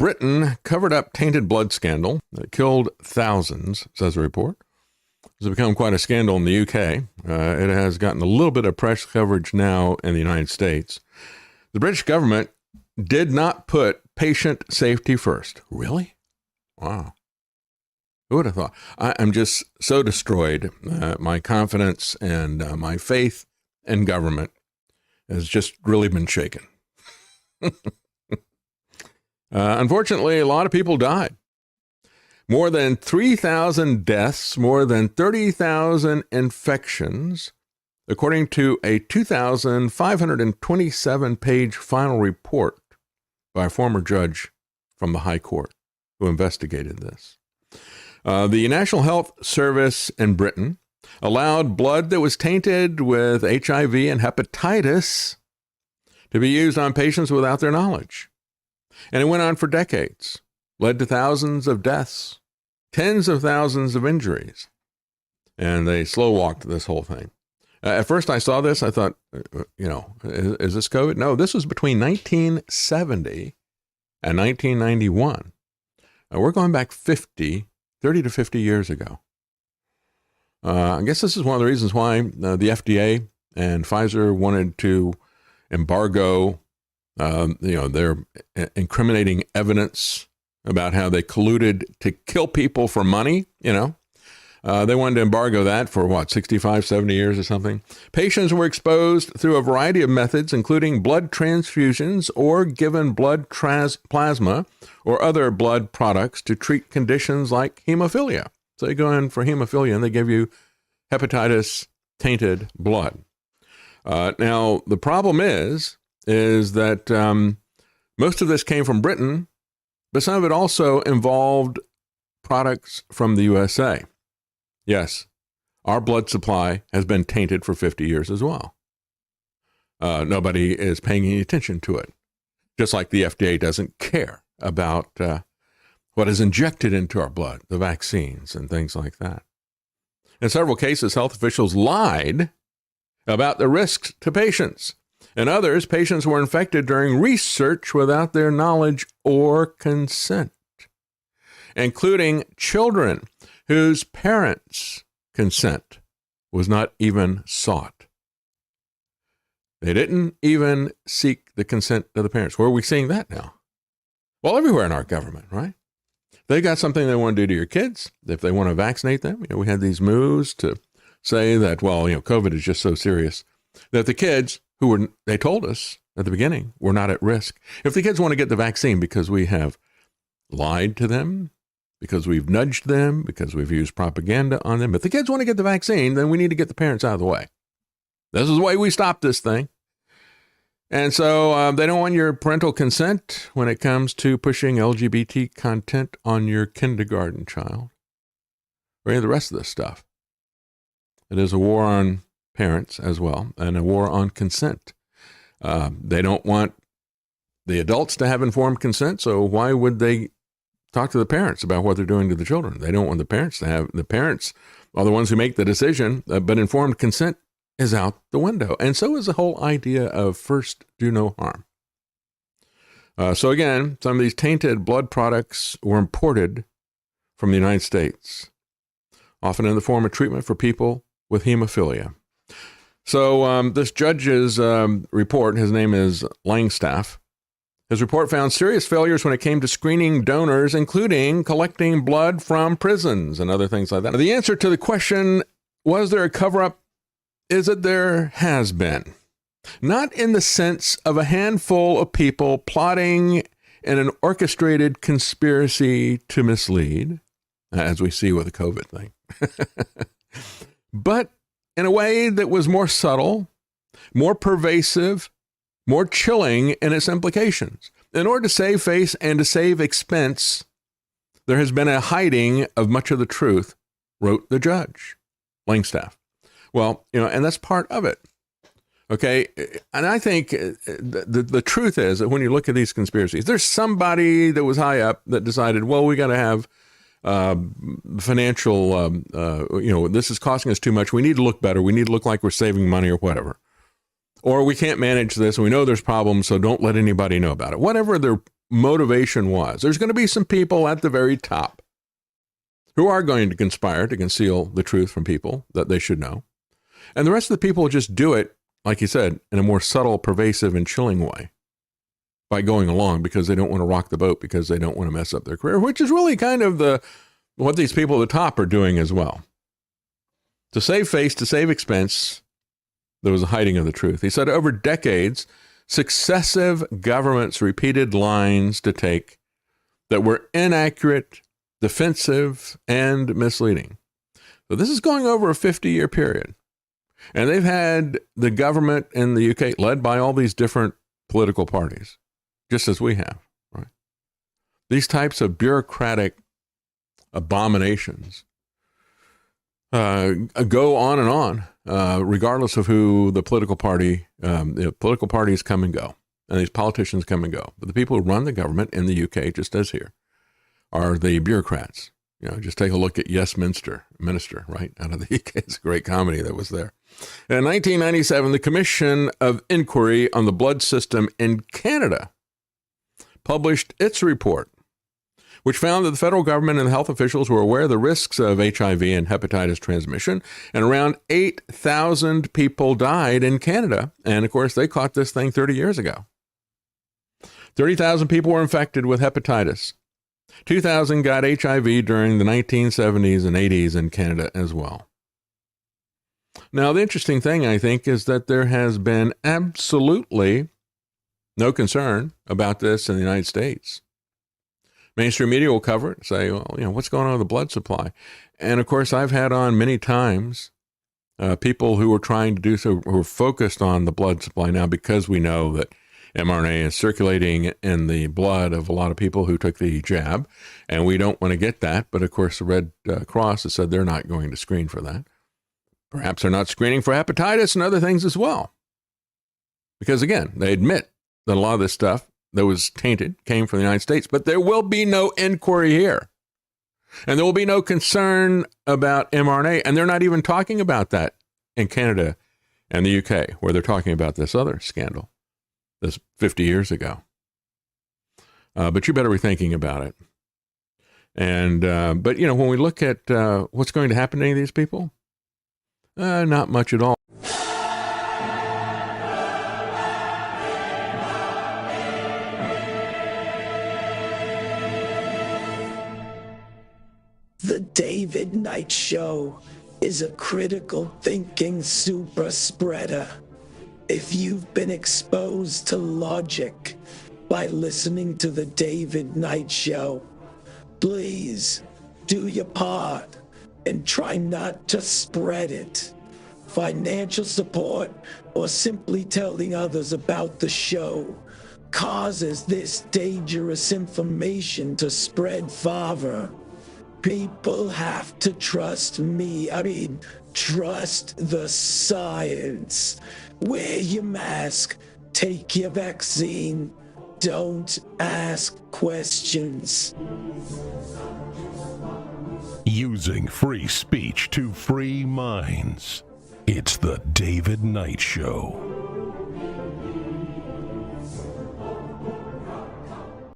Britain covered up tainted blood scandal that killed thousands, says the report. It's become quite a scandal in the UK. It has gotten a little bit of press coverage now in the United States. The British government did not put patient safety first. Really? Wow. Who would have thought? I'm just so destroyed. My confidence and my faith in government has just really been shaken. Unfortunately, a lot of people died. More than 3,000 deaths, more than 30,000 infections, according to a 2,527-page final report by a former judge from the High Court who investigated this. The National Health Service in Britain allowed blood that was tainted with HIV and hepatitis to be used on patients without their knowledge. And it went on for decades, led to thousands of deaths, tens of thousands of injuries. And they slow walked this whole thing. At first I saw this, I thought, is this COVID? No, this was between 1970 and 1991. We're going back 30 to 50 years ago. I guess this is one of the reasons why the FDA and Pfizer wanted to embargo, their incriminating evidence about how they colluded to kill people for money, They wanted to embargo that for 65, 70 years or something. Patients were exposed through a variety of methods, including blood transfusions or given blood plasma or other blood products to treat conditions like hemophilia. So you go in for hemophilia and they give you hepatitis tainted blood. Now, the problem is that most of this came from Britain, but some of it also involved products from the USA. Yes, our blood supply has been tainted for 50 years as well. Nobody is paying any attention to it, just like the FDA doesn't care about what is injected into our blood, the vaccines and things like that. In several cases, health officials lied about the risks to patients. In others, patients were infected during research without their knowledge or consent, including children whose parents' consent was not even sought. They didn't even seek the consent of the parents. Where are we seeing that now? Well, everywhere in our government, right? They got something they want to do to your kids. If they want to vaccinate them, we had these moves to say that, COVID is just so serious that the kids they told us at the beginning, were not at risk. If the kids want to get the vaccine because we have lied to them, because we've nudged them, because we've used propaganda on them, if the kids want to get the vaccine, then we need to get the parents out of the way. This is the way we stop this thing. And so they don't want your parental consent when it comes to pushing LGBT content on your kindergarten child or any of the rest of this stuff. It is a war on parents as well, and a war on consent. They don't want the adults to have informed consent, so why would they talk to the parents about what they're doing to the children? They don't want the parents to have. The parents are the ones who make the decision, but informed consent is out the window. And so is the whole idea of first do no harm. So again, some of these tainted blood products were imported from the United States, often in the form of treatment for people with hemophilia. So this judge's report, his name is Langstaff, his report found serious failures when it came to screening donors, including collecting blood from prisons and other things like that. The answer to the question, was there a cover-up, is that there has been. Not in the sense of a handful of people plotting in an orchestrated conspiracy to mislead, as we see with the COVID thing, but in a way that was more subtle, more pervasive, more chilling in its implications. In order to save face and to save expense, there has been a hiding of much of the truth, wrote the judge, Langstaff. Well, and that's part of it. Okay. And I think the truth is that when you look at these conspiracies, there's somebody that was high up that decided, well, we got to have financial, this is costing us too much. We need to look better. We need to look like we're saving money or whatever. Or we can't manage this. We know there's problems, so don't let anybody know about it. Whatever their motivation was. There's going to be some people at the very top who are going to conspire to conceal the truth from people that they should know. And the rest of the people will just do it, like you said, in a more subtle, pervasive, and chilling way by going along because they don't want to rock the boat, because they don't want to mess up their career, which is really kind of what these people at the top are doing as well. To save face, to save expense, there was a hiding of the truth. He said over decades, successive governments repeated lines to take that were inaccurate, defensive, and misleading. So this is going over a 50-year period. And they've had the government in the UK led by all these different political parties, just as we have, right? These types of bureaucratic abominations go on and on, regardless of who the political party, political parties come and go, and these politicians come and go. But the people who run the government in the UK, just as here, are the bureaucrats. Just take a look at Yes Minister, right, out of the UK. It's a great comedy that was there. In 1997, the Commission of Inquiry on the Blood System in Canada published its report, which found that the federal government and health officials were aware of the risks of HIV and hepatitis transmission, and around 8,000 people died in Canada. And, of course, they caught this thing 30 years ago. 30,000 people were infected with hepatitis. 2,000 got HIV during the 1970s and 80s in Canada as well. Now, the interesting thing, I think, is that there has been absolutely no concern about this in the United States. Mainstream media will cover it, say, well, what's going on with the blood supply? And, of course, I've had on many times people who are trying to do so, who are focused on the blood supply now, because we know that mRNA is circulating in the blood of a lot of people who took the jab, and we don't want to get that. But, of course, the Red Cross has said they're not going to screen for that. Perhaps they're not screening for hepatitis and other things as well. Because, again, they admit that a lot of this stuff that was tainted came from the United States, but there will be no inquiry here. And there will be no concern about mRNA. And they're not even talking about that in Canada and the UK, where they're talking about this other scandal. This 50 years ago. But you better be thinking about it. And, but when we look at what's going to happen to any of these people, not much at all. The David Knight Show is a critical thinking super spreader. If you've been exposed to logic by listening to the David Knight Show, please do your part and try not to spread it. Financial support or simply telling others about the show causes this dangerous information to spread farther. People have to trust me. Trust the science. Wear your mask. Take your vaccine. Don't ask questions. Using free speech to free minds. It's the David Knight Show.